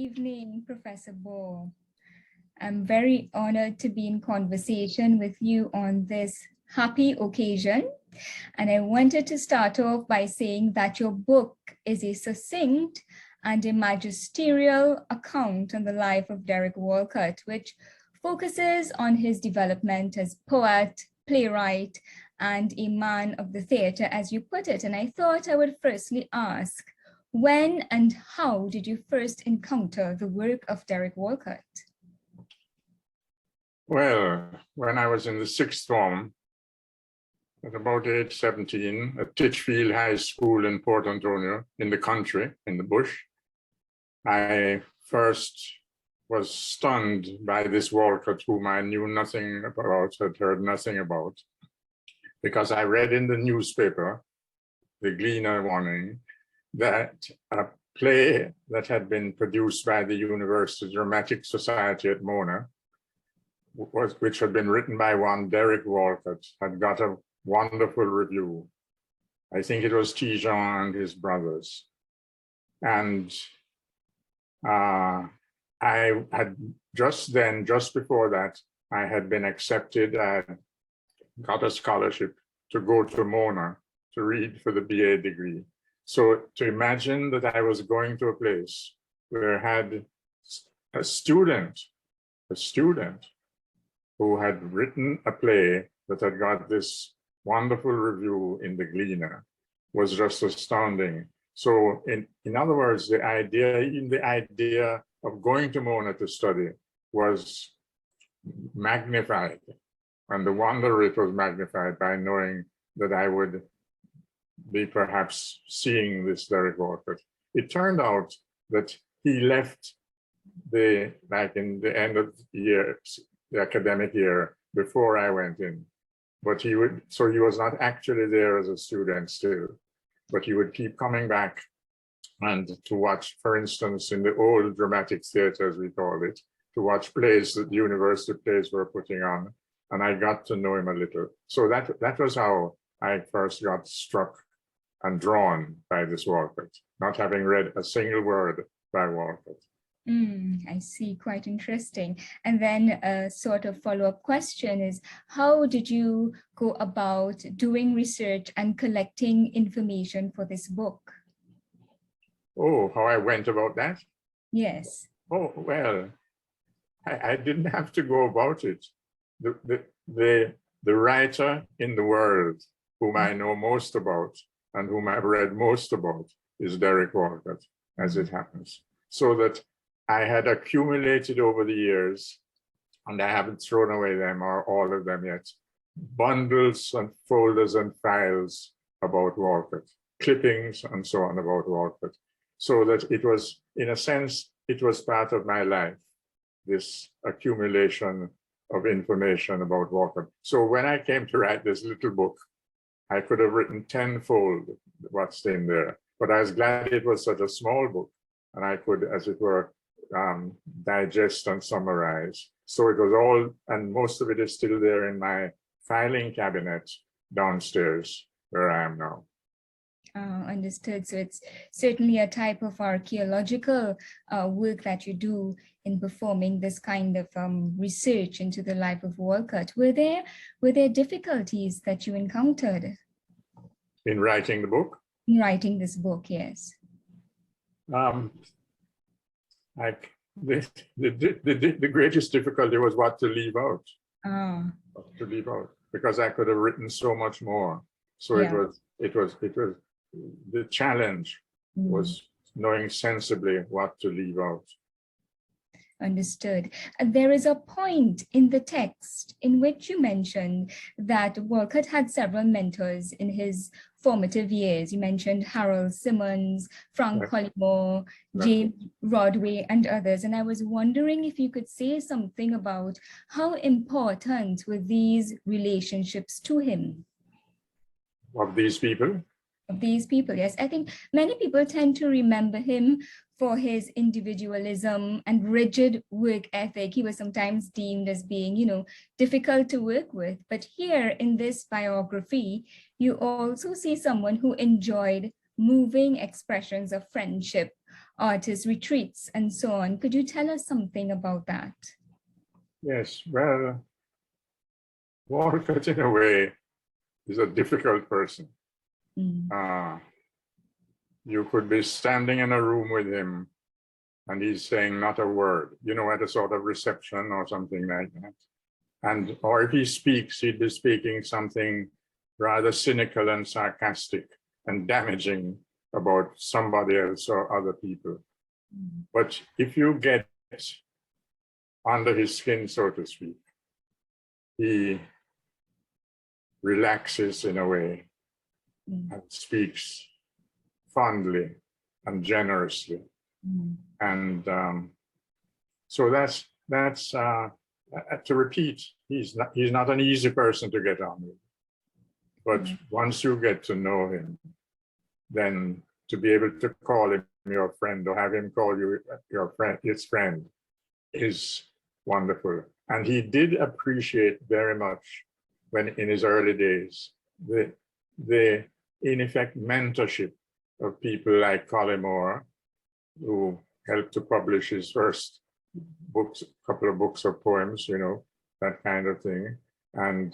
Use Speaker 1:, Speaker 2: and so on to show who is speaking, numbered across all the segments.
Speaker 1: evening, Professor Baugh. I'm very honored to be in conversation with you on this happy occasion. And I wanted to start off by saying that your book is a succinct and a magisterial account on the life of Derek Walcott, which focuses on his development as poet, playwright, and a man of the theater, as you put it. And I thought I would firstly ask, when and how did you first encounter the work of Derek Walcott?
Speaker 2: Well, when I was in the sixth form, at about age 17, at Titchfield High School in Port Antonio, in the country, in the bush, I first was stunned by this Walcott, whom I knew nothing about, had heard nothing about, because I read in the newspaper, the Gleaner warning, that a play that had been produced by the University Dramatic Society at Mona, which had been written by one Derek Walcott, had got a wonderful review. I think it was Tijan and his brothers. And I had just before that, I had been accepted and got a scholarship to go to Mona to read for the BA degree. So to imagine that I was going to a place where I had a student who had written a play that had got this wonderful review in the Gleaner was just astounding. So in other words, the idea of going to Mona to study was magnified. And the wonder it was magnified by knowing that I would be perhaps seeing this Derek Walcott. It turned out that he left in the end of the year, the academic year, before I went in. But he was not actually there as a student still, but he would keep coming back and to watch, for instance, in the old dramatic theater, as we called it, to watch plays that the university plays were putting on. And I got to know him a little. So that was how I first got struck and drawn by this Walcott, not having read a single word by Walcott.
Speaker 1: I see, quite interesting. And then a sort of follow-up question is, how did you go about doing research and collecting information for this book?
Speaker 2: Oh, how I went about that?
Speaker 1: Yes.
Speaker 2: Oh, well, I didn't have to go about it. The writer in the world whom I know most about and whom I've read most about is Derek Walcott, as it happens. So that I had accumulated over the years, and I haven't thrown away them or all of them yet, bundles and folders and files about Walcott, clippings and so on about Walcott. So that it was, in a sense, it was part of my life, this accumulation of information about Walcott. So when I came to write this little book, I could have written tenfold what's in there, but I was glad it was such a small book and I could, as it were, digest and summarize. So it was all, and most of it is still there in my filing cabinet downstairs where I am now.
Speaker 1: Understood. So it's certainly a type of archaeological work that you do in performing this kind of research into the life of Walcott. Were there difficulties that you encountered
Speaker 2: in writing the book?
Speaker 1: In writing this book, yes.
Speaker 2: The greatest difficulty was what to leave out. To leave out, because I could have written so much more. So yeah. it was the challenge was knowing sensibly what to leave out.
Speaker 1: Understood. There is a point in the text in which you mentioned that Walcott had several mentors in his formative years. You mentioned Harold Simmons, Frank Collymore, James Rodway, and others. And I was wondering if you could say something about how important were these relationships to him?
Speaker 2: Of these people?
Speaker 1: Of these people, yes. I think many people tend to remember him for his individualism and rigid work ethic. He was sometimes deemed as being, difficult to work with. But here in this biography, you also see someone who enjoyed moving expressions of friendship, artist retreats and so on. Could you tell us something about that?
Speaker 2: Yes, well, Walcott in a way is a difficult person. You could be standing in a room with him and he's saying not a word, at a sort of reception or something like that. Or if he speaks, he'd be speaking something rather cynical and sarcastic and damaging about somebody else or other people. But if you get under his skin, so to speak, he relaxes in a way and speaks fondly and generously. And so that's to repeat, he's not an easy person to get on with. But once you get to know him, then to be able to call him your friend or have him call you your friend, his friend, is wonderful. And he did appreciate very much when in his early days, the in effect mentorship of people like Colbert, who helped to publish his first books, couple of books of poems, that kind of thing. And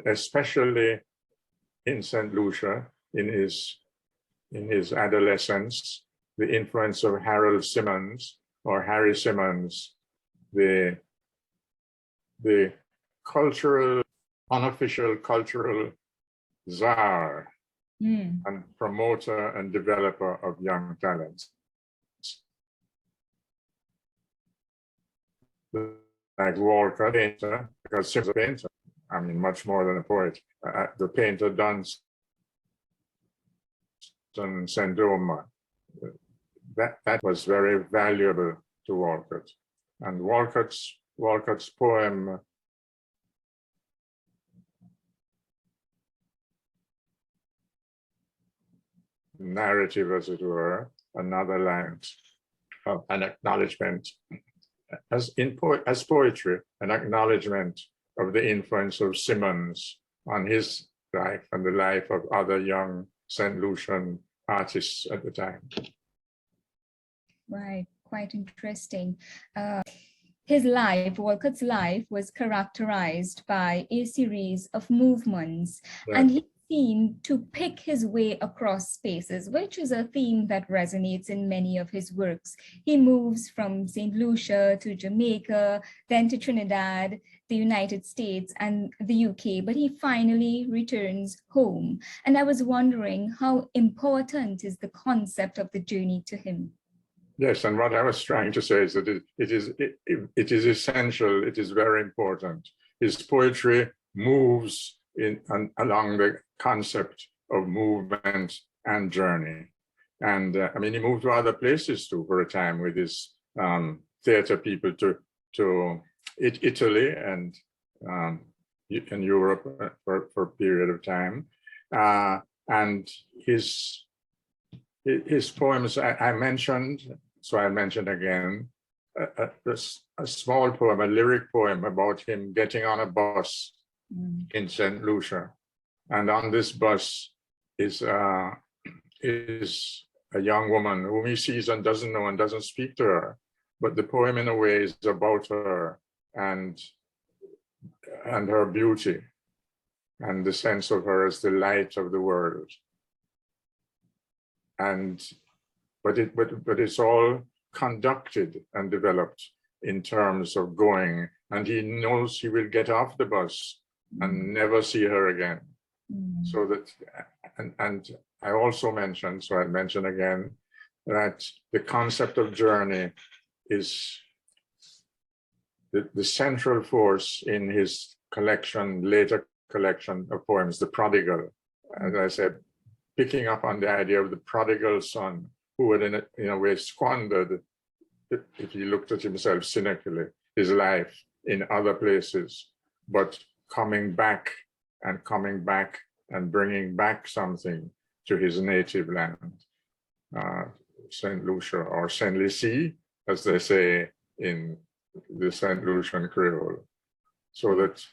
Speaker 2: especially in St Lucia, in his adolescence, the influence of Harold Simmons or Harry Simmons, the unofficial cultural czar and promoter and developer of young talents. Like Walcott, painter, because he was a painter, much more than a poet. The painter Dunstan Sendoma, that was very valuable to Walcott. And Walcott's poem narrative, as it were, another line of an acknowledgement, as poetry, an acknowledgement of the influence of Simmons on his life and the life of other young St. Lucian artists at the time.
Speaker 1: Right, quite interesting. Walcott's life was characterized by a series of movements, and he seemed to pick his way across spaces, which is a theme that resonates in many of his works. He moves from St. Lucia to Jamaica, then to Trinidad, the United States, and the UK, but he finally returns home. And I was wondering, how important is the concept of the journey to him?
Speaker 2: Yes, and what I was trying to say is that it is essential, it is very important. His poetry moves along the concept of movement and journey. And he moved to other places too for a time with his theater people to Italy and in Europe for a period of time. And his poems I mentioned, so I mentioned again, a small poem, a lyric poem about him getting on a bus in St. Lucia. And on this bus is a young woman whom he sees and doesn't know and doesn't speak to her. But the poem in a way is about her and her beauty and the sense of her as the light of the world. But it's all conducted and developed in terms of going, and he knows he will get off the bus and never see her again. So that, and I also mentioned, so I'll mention again, that the concept of journey is the central force in his later collection of poems, The Prodigal. As I said, picking up on the idea of the prodigal son, who had in a way squandered, if he looked at himself cynically, his life in other places, but coming back and bringing back something to his native land, St. Lucia, or St. Lucie, as they say in the St. Lucian Creole. So that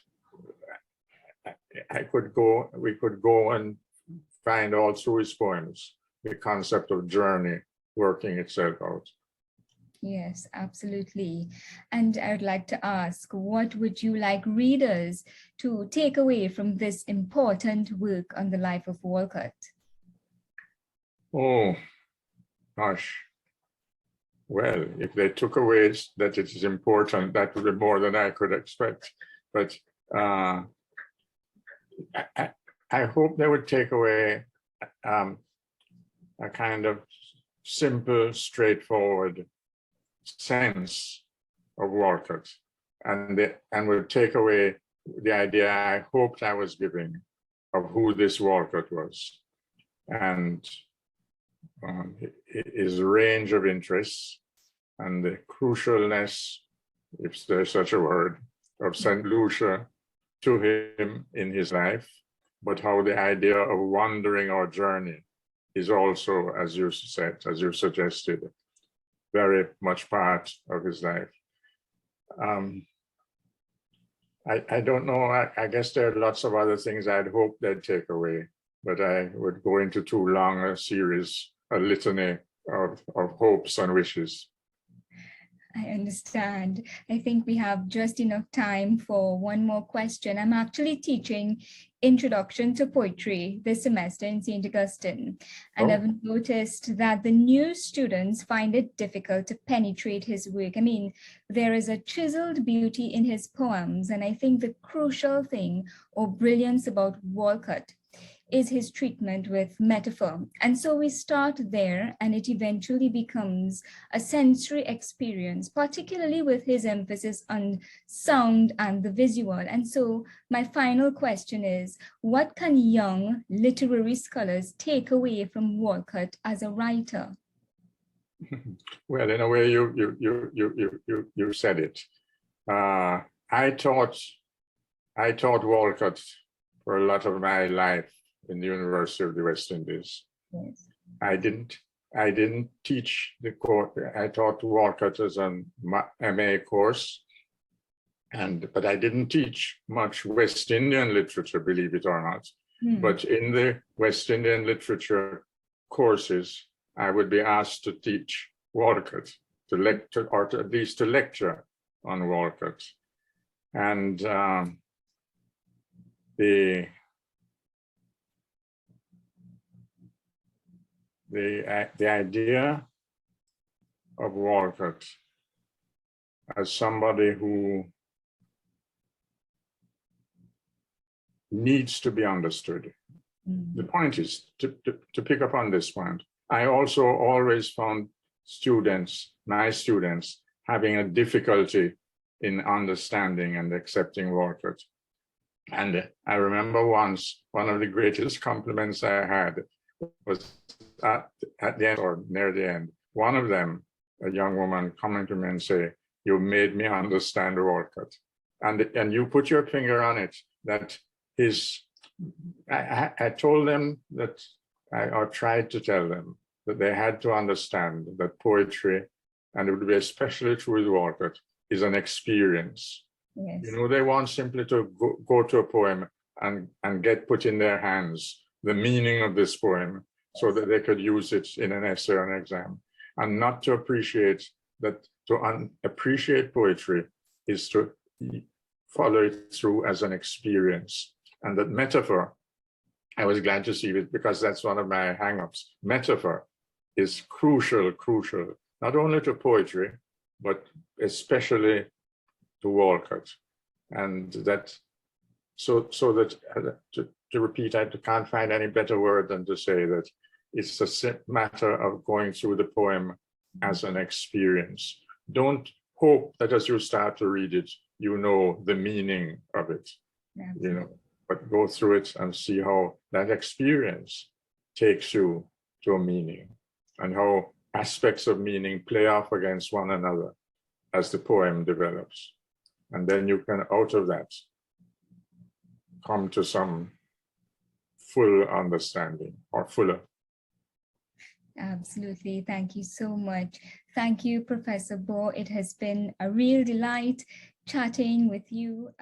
Speaker 2: we could go and find all through his poems the concept of journey working itself out.
Speaker 1: Yes, absolutely. And I would like to ask, what would you like readers to take away from this important work on the life of Walcott?
Speaker 2: Oh, gosh. Well, if they took away that it is important, that would be more than I could expect. But I hope they would take away a kind of simple, straightforward sense of Walcott, and would take away the idea I hoped I was giving of who this Walcott was, and his range of interests, and the crucialness, if there's such a word, of St Lucia to him in his life, but how the idea of wandering or journey is also, as you said, as you suggested, very much part of his life. I don't know, I guess there are lots of other things I'd hope they'd take away, but I would go into too long a series, a litany of hopes and wishes.
Speaker 1: I understand. I think we have just enough time for one more question. I'm actually teaching Introduction to Poetry this semester in St. Augustine, and I've noticed that the new students find it difficult to penetrate his work. I mean, there is a chiseled beauty in his poems, and I think the crucial thing or brilliance about Walcott is his treatment with metaphor. And so we start there, and it eventually becomes a sensory experience, particularly with his emphasis on sound and the visual. And so my final question is, what can young literary scholars take away from Walcott as a writer?
Speaker 2: Well, in a way, you said it. I taught Walcott for a lot of my life in the University of the West Indies.
Speaker 1: Yes.
Speaker 2: I didn't teach the course. I taught Walcott as an MA course, but I didn't teach much West Indian literature, believe it or not. But in the West Indian literature courses, I would be asked to teach Walcott, to lecture, or at least to lecture on Walcott. And the idea of Walcott as somebody who needs to be understood. The point is, to pick up on this point, I also always found my students, having a difficulty in understanding and accepting Walcott. And I remember once, one of the greatest compliments I had was at the end or near the end, one of them, a young woman, coming to me and say, "You made me understand Walcott." And you put your finger on it, that I told them that, or tried to tell them that they had to understand that poetry, and it would be especially true with Walcott, is an experience. Yes. You know, they want simply to go to a poem and get put in their hands the meaning of this poem so that they could use it in an essay or an exam, and not to appreciate that. To appreciate poetry is to follow it through as an experience. And that metaphor, I was glad to see it, because that's one of my hang-ups. Metaphor is crucial, not only to poetry, but especially to Walcott. And that, so that, to repeat, I can't find any better word than to say that it's a matter of going through the poem as an experience. Don't hope that as you start to read it, you know the meaning of it, you know, but go through it and see how that experience takes you to a meaning, and how aspects of meaning play off against one another as the poem develops. And then you can, out of that, come to some full understanding, or fuller.
Speaker 1: Absolutely. Thank you so much. Thank you, Professor Baugh. It has been a real delight chatting with you.